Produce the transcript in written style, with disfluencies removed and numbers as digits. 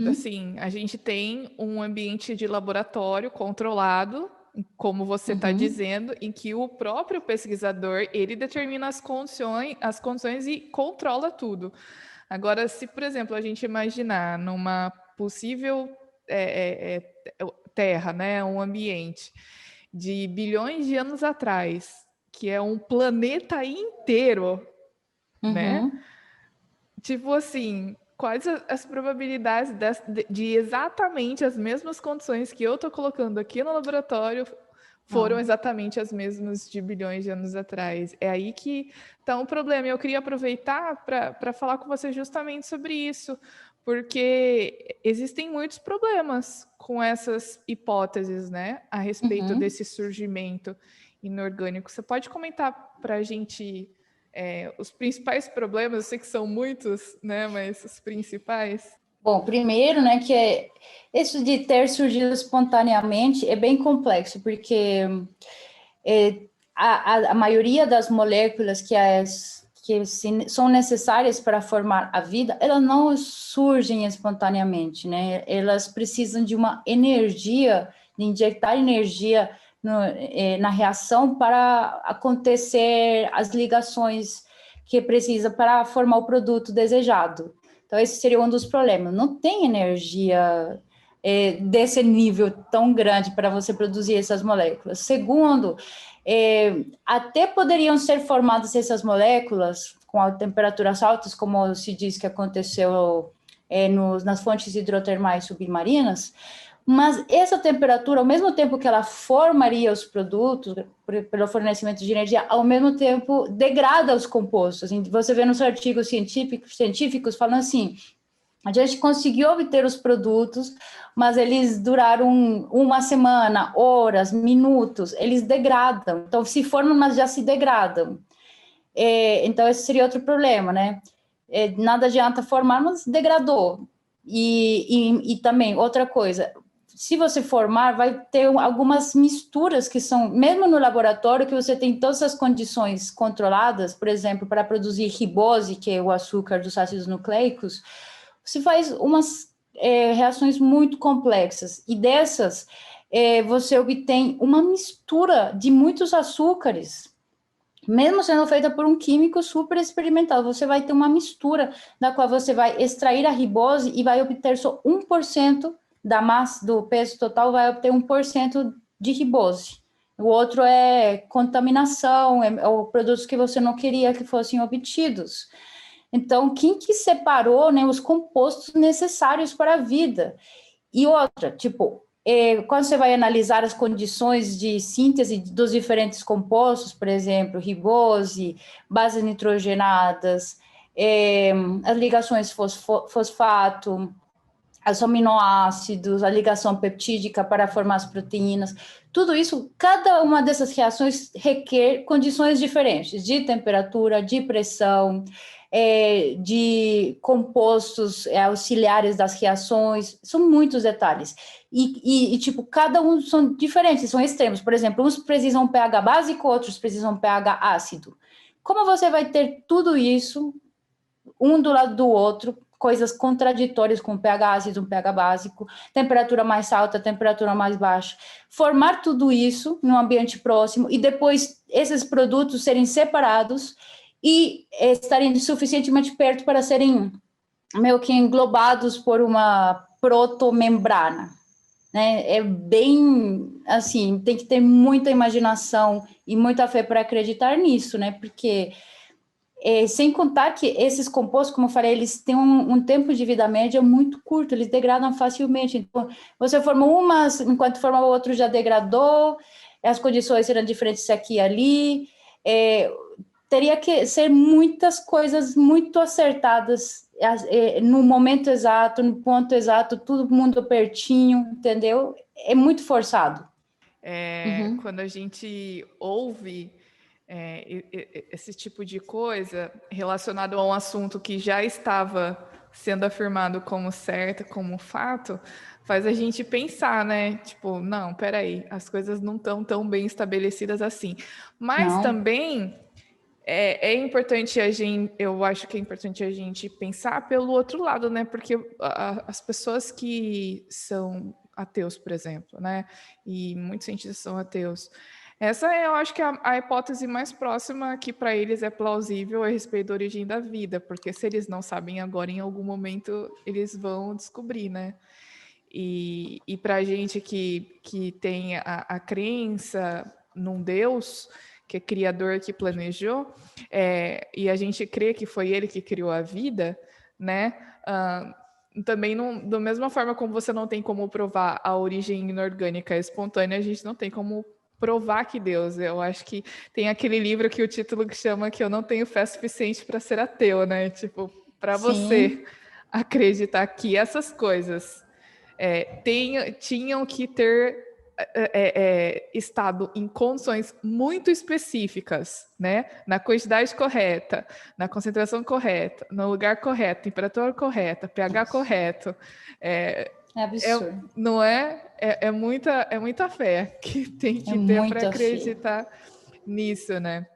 Uhum. assim, a gente tem um ambiente de laboratório controlado, como você está Uhum. dizendo, em que o próprio pesquisador ele determina as condições e controla tudo. Agora, se, por exemplo, a gente imaginar numa possível Terra, né, um ambiente de bilhões de anos atrás, que é um planeta inteiro, né? Uhum. Tipo assim, quais as probabilidades de exatamente as mesmas condições que eu estou colocando aqui no laboratório foram Não. exatamente as mesmas de bilhões de anos atrás? É aí que está um problema. Eu queria aproveitar para falar com você justamente sobre isso, porque existem muitos problemas com essas hipóteses, né, a respeito Uhum. desse surgimento inorgânico. Você pode comentar para a gente os principais problemas? Eu sei que são muitos, né? Mas os principais. Bom, primeiro, né, que é isso de ter surgido espontaneamente é bem complexo, porque é, a maioria das moléculas são necessárias para formar a vida, elas não surgem espontaneamente, né? Elas precisam de uma energia, de injetar energia na reação para acontecer as ligações que precisa para formar o produto desejado. Então, esse seria um dos problemas. Não tem energia desse nível tão grande para você produzir essas moléculas. Segundo, até poderiam ser formadas essas moléculas com temperaturas altas, como se diz que aconteceu nas fontes hidrotermais submarinas, mas essa temperatura, ao mesmo tempo que ela formaria os produtos pelo fornecimento de energia, ao mesmo tempo degrada os compostos. Você vê nos artigos científicos falando assim, a gente conseguiu obter os produtos, mas eles duraram uma semana, horas, minutos, eles degradam. Então, se formam, mas já se degradam. Então, esse seria outro problema, né? Nada adianta formar, mas degradou. E também, outra coisa, se você formar, vai ter algumas misturas que são, mesmo no laboratório, que você tem todas as condições controladas, por exemplo, para produzir ribose, que é o açúcar dos ácidos nucleicos, você faz umas reações muito complexas, e dessas você obtém uma mistura de muitos açúcares, mesmo sendo feita por um químico super experimental, você vai ter uma mistura da qual você vai extrair a ribose e vai obter só 1% da massa, do peso total, vai obter 1% de ribose. O outro é contaminação, produtos que você não queria que fossem obtidos. Então, quem que separou, né, os compostos necessários para a vida? E outra, tipo, quando você vai analisar as condições de síntese dos diferentes compostos, por exemplo, ribose, bases nitrogenadas, as ligações fosfato, os aminoácidos, a ligação peptídica para formar as proteínas, tudo isso, cada uma dessas reações requer condições diferentes de temperatura, de pressão, de compostos auxiliares das reações, são muitos detalhes. Tipo, cada um são diferentes, são extremos. Por exemplo, uns precisam pH básico, outros precisam pH ácido. Como você vai ter tudo isso, um do lado do outro, coisas contraditórias com pH ácido, pH básico, temperatura mais alta, temperatura mais baixa, formar tudo isso num ambiente próximo e depois esses produtos serem separados e estarem suficientemente perto para serem meio que englobados por uma protomembrana, né? É bem assim, tem que ter muita imaginação e muita fé para acreditar nisso, né? Porque sem contar que esses compostos, como eu falei, eles têm um tempo de vida média muito curto, eles degradam facilmente. Então, você forma umas, enquanto forma o outro já degradou, as condições serão diferentes aqui e ali. Teria que ser muitas coisas muito acertadas no momento exato, no ponto exato, todo mundo pertinho, entendeu? É muito forçado. Uhum. Quando a gente ouve esse tipo de coisa relacionado a um assunto que já estava sendo afirmado como certo, como fato, faz a gente pensar, né? Tipo, não, peraí, as coisas não estão tão bem estabelecidas assim. Mas Não. também É importante eu acho que é importante a gente pensar pelo outro lado, né? Porque as pessoas que são ateus, por exemplo, né? E muitos cientistas são ateus. Essa eu acho que é a hipótese mais próxima que para eles é plausível a respeito da origem da vida, porque se eles não sabem agora, em algum momento eles vão descobrir, né? E para a gente que tem a crença num Deus que é criador, que planejou, e a gente crê que foi ele que criou a vida, né? Também, não, da mesma forma como você não tem como provar a origem inorgânica espontânea, a gente não tem como provar que Deus. Eu acho que tem aquele livro que o título que chama que eu não tenho fé suficiente para ser ateu, né? Tipo, para você Sim, acreditar que essas coisas tinham que ter estado em condições muito específicas, né? Na quantidade correta, na concentração correta, no lugar correto, temperatura correta, pH isso. correto. É absurdo. Não é? É muita fé que tem É que ter para muita fé. acreditar nisso, né?